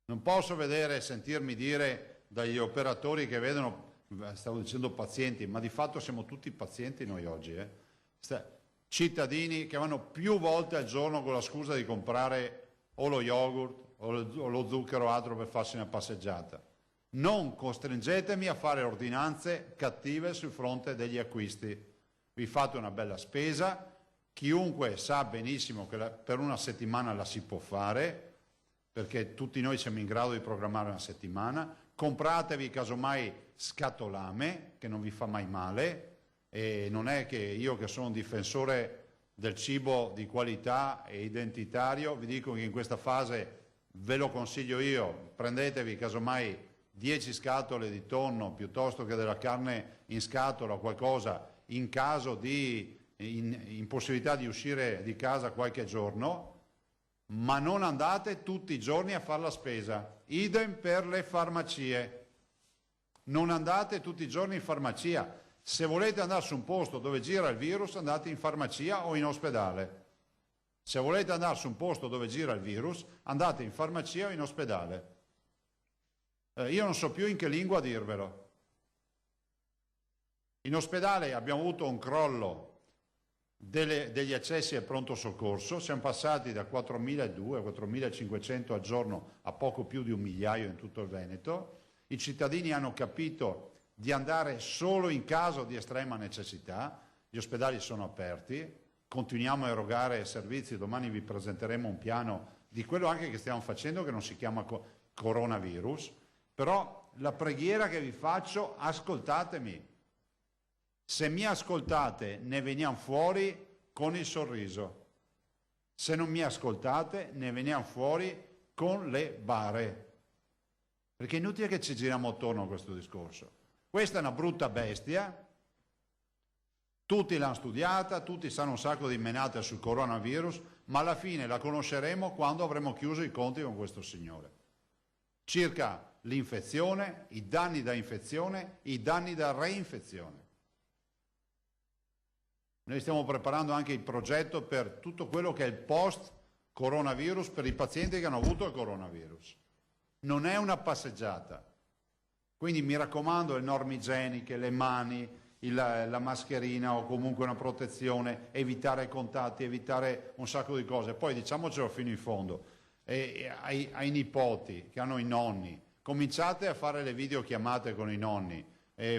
Non posso vedere e sentirmi dire dagli operatori che vedono, stavo dicendo pazienti, ma di fatto siamo tutti pazienti noi oggi, cittadini che vanno più volte al giorno con la scusa di comprare o lo yogurt o lo zucchero o altro per farsi una passeggiata. Non costringetemi a fare ordinanze cattive sul fronte degli acquisti. Vi fate una bella spesa, chiunque sa benissimo che per una settimana la si può fare, perché tutti noi siamo in grado di programmare una settimana. Compratevi casomai scatolame, che non vi fa mai male, e non è che io che sono un difensore del cibo di qualità e identitario, vi dico che in questa fase ve lo consiglio io, prendetevi casomai 10 scatole di tonno piuttosto che della carne in scatola o qualcosa in caso di impossibilità di uscire di casa qualche giorno, ma non andate tutti i giorni a fare la spesa. Idem per le farmacie. Non andate tutti i giorni in farmacia. Se volete andare su un posto dove gira il virus, andate in farmacia o in ospedale. Se volete andare su un posto dove gira il virus, andate in farmacia o in ospedale. Io non so più in che lingua dirvelo. In ospedale abbiamo avuto un crollo degli accessi al pronto soccorso, siamo passati da 4.200 a 4.500 al giorno a poco più di 1 migliaio in tutto il Veneto. I cittadini hanno capito di andare solo in caso di estrema necessità, gli ospedali sono aperti, continuiamo a erogare servizi, domani vi presenteremo un piano di quello anche che stiamo facendo che non si chiama coronavirus, però la preghiera che vi faccio, ascoltatemi. Se mi ascoltate ne veniamo fuori con il sorriso, se non mi ascoltate ne veniamo fuori con le bare, perché è inutile che ci giriamo attorno a questo discorso. Questa è una brutta bestia, tutti l'hanno studiata, tutti sanno un sacco di menate sul coronavirus, ma alla fine la conosceremo quando avremo chiuso i conti con questo signore. Circa l'infezione, i danni da infezione, i danni da reinfezione. Noi stiamo preparando anche il progetto per tutto quello che è il post-coronavirus per i pazienti che hanno avuto il coronavirus. Non è una passeggiata. Quindi mi raccomando, le norme igieniche, le mani, la mascherina o comunque una protezione, evitare contatti, evitare un sacco di cose. Poi diciamocelo fino in fondo, ai nipoti che hanno i nonni, cominciate a fare le videochiamate con i nonni,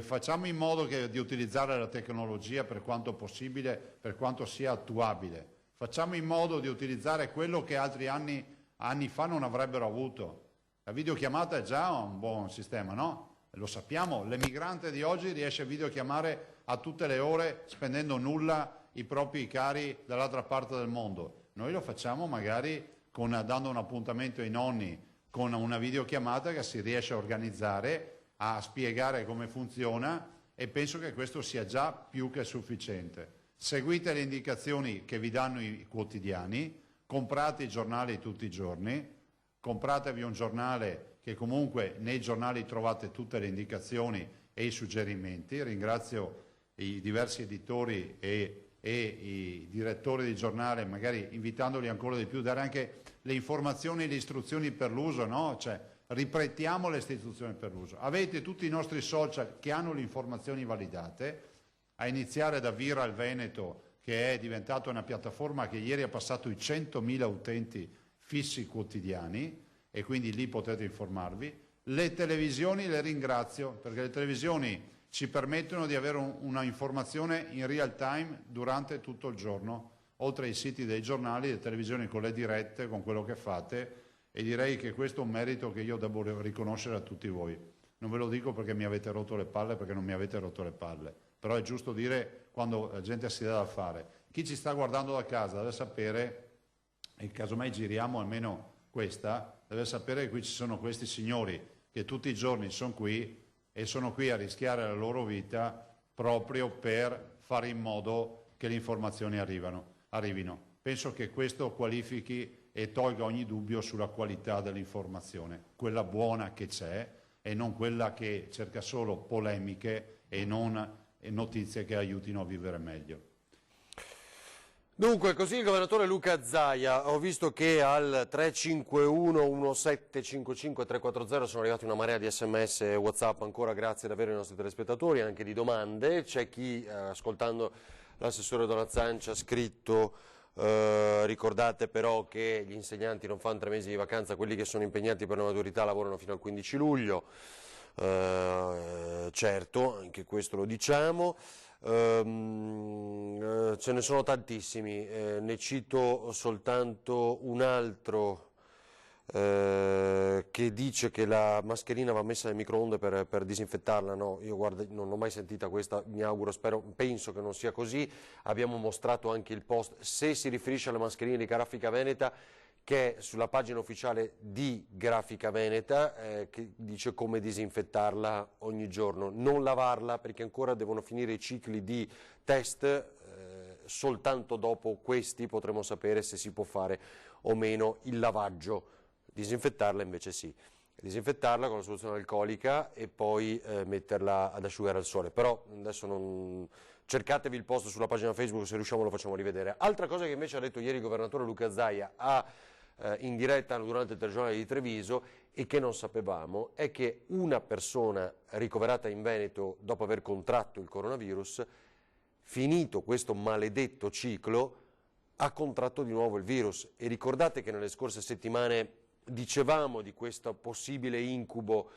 facciamo in modo di utilizzare la tecnologia per quanto possibile, per quanto sia attuabile, facciamo in modo di utilizzare quello che altri anni fa non avrebbero avuto. La videochiamata è già un buon sistema, no? Lo sappiamo, l'emigrante di oggi riesce a videochiamare a tutte le ore spendendo nulla i propri cari dall'altra parte del mondo. Noi lo facciamo magari dando un appuntamento ai nonni con una videochiamata che si riesce a organizzare, a spiegare come funziona, e penso che questo sia già più che sufficiente. Seguite le indicazioni che vi danno i quotidiani, comprate i giornali tutti i giorni, compratevi un giornale che comunque nei giornali trovate tutte le indicazioni e i suggerimenti. Ringrazio i diversi editori e i direttori di giornale, magari invitandoli ancora di più, dare anche le informazioni e le istruzioni per l'uso, no? Cioè, ripetiamo le istruzioni per l'uso. Avete tutti i nostri social che hanno le informazioni validate, a iniziare da Viral Veneto, che è diventata una piattaforma che ieri ha passato i 100.000 utenti fissi quotidiani, e quindi lì potete informarvi. Le televisioni le ringrazio, perché le televisioni ci permettono di avere una informazione in real time durante tutto il giorno, oltre ai siti dei giornali, le televisioni con le dirette, con quello che fate, e direi che questo è un merito che io devo riconoscere a tutti voi. Non ve lo dico perché mi avete rotto le palle, perché non mi avete rotto le palle, però è giusto dire quando la gente si dà da fare. Chi ci sta guardando da casa deve sapere, e casomai giriamo almeno questa, deve sapere che qui ci sono questi signori che tutti i giorni sono qui, e sono qui a rischiare la loro vita proprio per fare in modo che le informazioni arrivino. Penso che questo qualifichi e tolga ogni dubbio sulla qualità dell'informazione, quella buona che c'è e non quella che cerca solo polemiche e non notizie che aiutino a vivere meglio. Dunque, così il governatore Luca Zaia. Ho visto che al 351 1755 340 sono arrivati una marea di sms e WhatsApp, ancora grazie davvero ai nostri telespettatori, anche di domande. C'è chi, ascoltando l'assessore Donazzancia, ha scritto ricordate però che gli insegnanti non fanno 3 mesi di vacanza, quelli che sono impegnati per la maturità lavorano fino al 15 luglio. Certo, anche questo lo diciamo. Ce ne sono tantissimi, ne cito soltanto un altro che dice che la mascherina va messa nel microonde per disinfettarla. No, io guarda, non ho mai sentita questa, mi auguro, penso che non sia così. Abbiamo mostrato anche il post, se si riferisce alle mascherine di Grafica Veneta, che è sulla pagina ufficiale di Grafica Veneta, che dice come disinfettarla ogni giorno, non lavarla perché ancora devono finire i cicli di test, soltanto dopo questi potremo sapere se si può fare o meno il lavaggio. Disinfettarla invece sì, disinfettarla con la soluzione alcolica e poi metterla ad asciugare al sole, però adesso non... Cercatevi il post sulla pagina Facebook, se riusciamo lo facciamo rivedere. Altra cosa che invece ha detto ieri il governatore Luca Zaia in diretta durante il telegiornale di Treviso e che non sapevamo è che una persona ricoverata in Veneto dopo aver contratto il coronavirus, finito questo maledetto ciclo, ha contratto di nuovo il virus. E ricordate che nelle scorse settimane dicevamo di questo possibile incubo,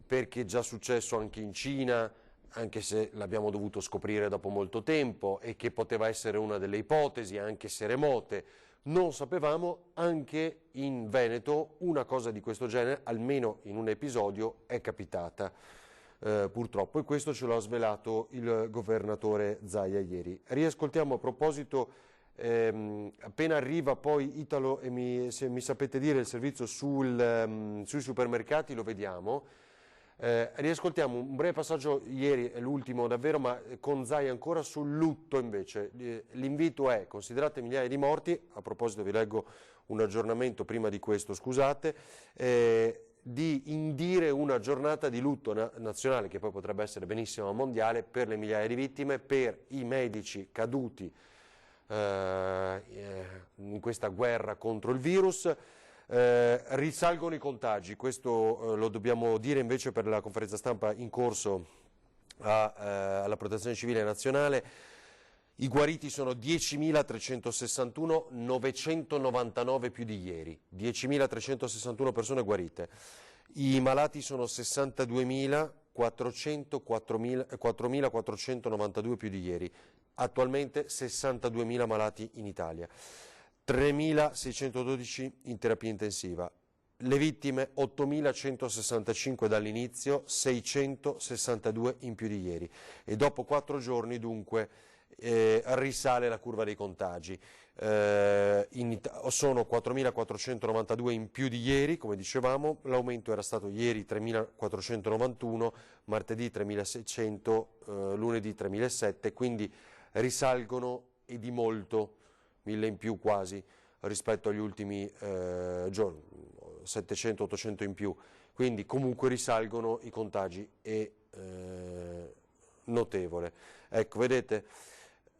perché è già successo anche in Cina, anche se l'abbiamo dovuto scoprire dopo molto tempo, e che poteva essere una delle ipotesi, anche se remote. Non sapevamo anche in Veneto una cosa di questo genere, almeno in un episodio è capitata purtroppo, e questo ce lo ha svelato il governatore Zaia ieri. Riascoltiamo a proposito, appena arriva poi Italo, e se mi sapete dire il servizio sui supermercati lo vediamo. Riascoltiamo un breve passaggio, ieri è l'ultimo davvero, ma con Zaia ancora sul lutto invece. L'invito è: considerate migliaia di morti, a proposito vi leggo un aggiornamento prima di questo, scusate, di indire una giornata di lutto nazionale, che poi potrebbe essere benissimo mondiale, per le migliaia di vittime, per i medici caduti in questa guerra contro il virus. Risalgono i contagi, questo lo dobbiamo dire invece per la conferenza stampa in corso alla Protezione Civile Nazionale. I guariti sono 10.361, 999 più di ieri, 10.361 persone guarite. I malati sono 62.400, 4.492 più di ieri, attualmente 62.000 malati in Italia, 3.612 in terapia intensiva. Le vittime 8.165 dall'inizio, 662 in più di ieri e dopo 4 giorni dunque risale la curva dei contagi. Sono 4.492 in più di ieri, come dicevamo, l'aumento era stato ieri 3.491, martedì 3.600, lunedì 3.007, quindi risalgono e di molto, 1.000 in più quasi rispetto agli ultimi giorni, 700-800 in più, quindi comunque risalgono i contagi e notevole. Ecco, vedete,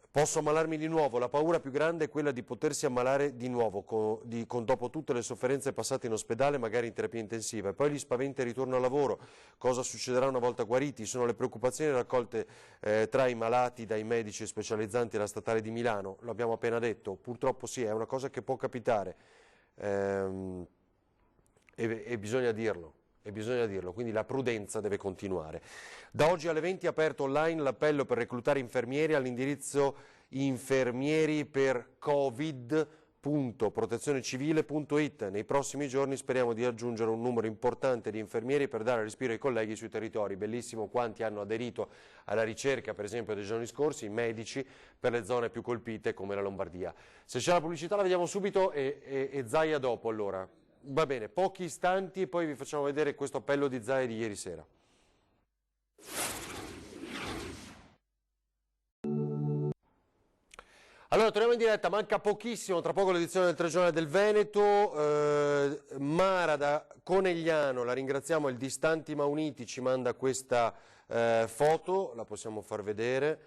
posso ammalarmi di nuovo, la paura più grande è quella di potersi ammalare di nuovo, dopo tutte le sofferenze passate in ospedale, magari in terapia intensiva, e poi gli spaventa il ritorno al lavoro, cosa succederà una volta guariti, sono le preoccupazioni raccolte tra i malati dai medici specializzanti alla Statale di Milano, lo abbiamo appena detto, purtroppo sì, è una cosa che può capitare e bisogna dirlo. Quindi la prudenza deve continuare. Da oggi alle 20 è aperto online l'appello per reclutare infermieri all'indirizzo infermieri.covid.protezionecivile.it. Nei prossimi giorni speriamo di aggiungere un numero importante di infermieri per dare respiro ai colleghi sui territori. Bellissimo quanti hanno aderito alla ricerca, per esempio, dei giorni scorsi, i medici per le zone più colpite come la Lombardia. Se c'è la pubblicità la vediamo subito e Zaia dopo allora. Va bene, pochi istanti e poi vi facciamo vedere questo appello di Zaia di ieri sera. Allora, torniamo in diretta, manca pochissimo, tra poco l'edizione del Telegiornale del Veneto. Mara da Conegliano, la ringraziamo, il Distanti ma Uniti ci manda questa foto, la possiamo far vedere,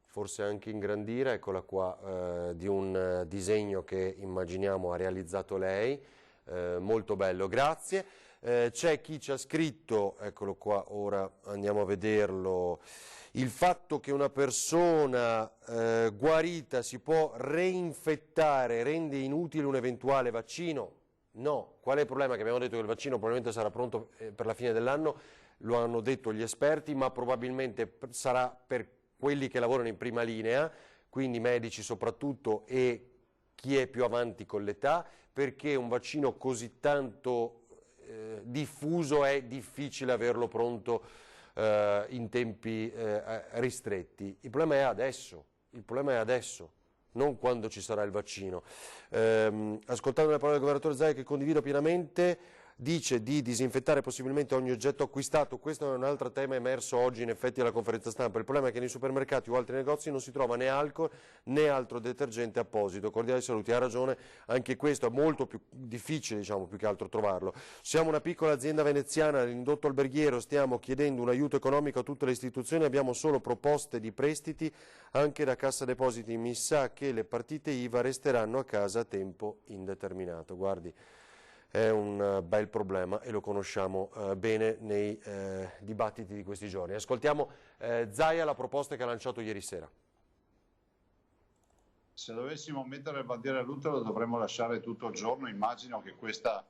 forse anche ingrandire, eccola qua, di un disegno che immaginiamo ha realizzato lei. Molto bello, grazie. C'è chi ci ha scritto, eccolo qua, ora andiamo a vederlo, il fatto che una persona guarita si può reinfettare rende inutile un eventuale vaccino? No, qual è il problema? Che abbiamo detto che il vaccino probabilmente sarà pronto per la fine dell'anno, lo hanno detto gli esperti, ma probabilmente sarà per quelli che lavorano in prima linea, quindi medici soprattutto e chi è più avanti con l'età, perché un vaccino così tanto diffuso è difficile averlo pronto in tempi ristretti. Il problema è adesso, non quando ci sarà il vaccino. Ascoltando le parole del governatore Zaia, che condivido pienamente, dice di disinfettare possibilmente ogni oggetto acquistato. Questo è un altro tema emerso oggi in effetti alla conferenza stampa. Il problema è che nei supermercati o altri negozi non si trova né alcol né altro detergente apposito. Cordiali saluti, ha ragione, anche questo è molto più difficile, diciamo, più che altro trovarlo. Siamo una piccola azienda veneziana, l'indotto alberghiero, stiamo chiedendo un aiuto economico a tutte le istituzioni, abbiamo solo proposte di prestiti anche da Cassa Depositi. Mi sa che le partite IVA resteranno a casa a tempo indeterminato. Guardi, è un bel problema e lo conosciamo bene nei dibattiti di questi giorni. Ascoltiamo Zaia, la proposta che ha lanciato ieri sera. Se dovessimo mettere bandiera all'utero dovremmo lasciare tutto il giorno. Immagino che questa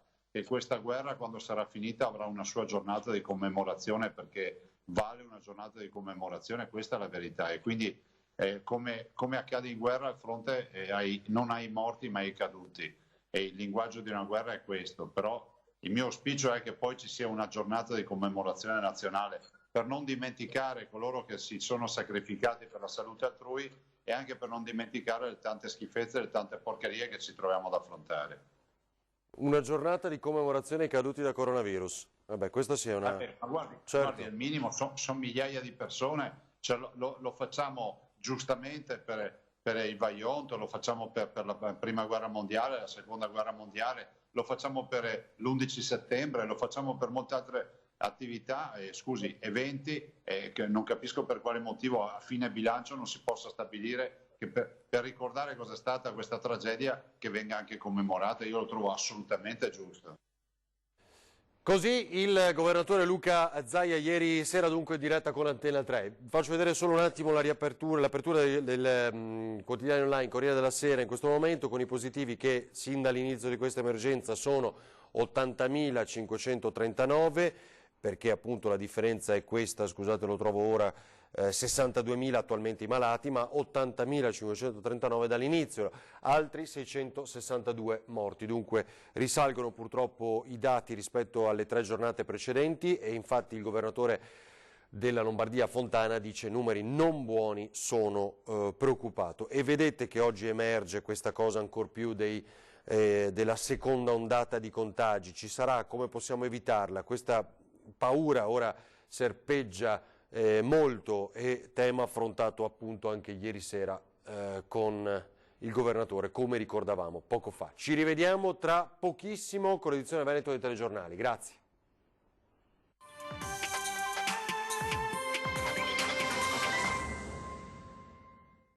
guerra, quando sarà finita, avrà una sua giornata di commemorazione, perché vale una giornata di commemorazione, questa è la verità. E quindi come accade in guerra, al fronte non hai morti ma hai caduti. E il linguaggio di una guerra è questo, però il mio auspicio è che poi ci sia una giornata di commemorazione nazionale per non dimenticare coloro che si sono sacrificati per la salute altrui e anche per non dimenticare le tante schifezze e le tante porcherie che ci troviamo ad affrontare. Una giornata di commemorazione ai caduti da coronavirus. Vabbè, questo sia una... ma guardi, certo. Guardi, al minimo sono migliaia di persone, cioè lo facciamo giustamente per il Vajont, lo facciamo per la prima guerra mondiale, la seconda guerra mondiale, lo facciamo per l'11 settembre, lo facciamo per molte altre attività, eventi, che non capisco per quale motivo a fine bilancio non si possa stabilire che per ricordare cosa è stata questa tragedia che venga anche commemorata. Io lo trovo assolutamente giusto. Così il governatore Luca Zaia ieri sera, dunque in diretta con Antena 3. Faccio vedere solo un attimo l'apertura del quotidiano online Corriere della Sera in questo momento, con i positivi che sin dall'inizio di questa emergenza sono 80.539, perché appunto la differenza è questa, scusate lo trovo ora, 62.000 attualmente i malati, ma 80.539 dall'inizio, altri 662 morti. Dunque risalgono purtroppo i dati rispetto alle 3 giornate precedenti e infatti il governatore della Lombardia Fontana dice numeri non buoni, sono preoccupato. E vedete che oggi emerge questa cosa ancor più della seconda ondata di contagi. Ci sarà, come possiamo evitarla? Questa paura ora serpeggia molto e tema affrontato appunto anche ieri sera con il governatore, come ricordavamo poco fa. Ci rivediamo tra pochissimo con l'edizione Veneto dei telegiornali. Grazie.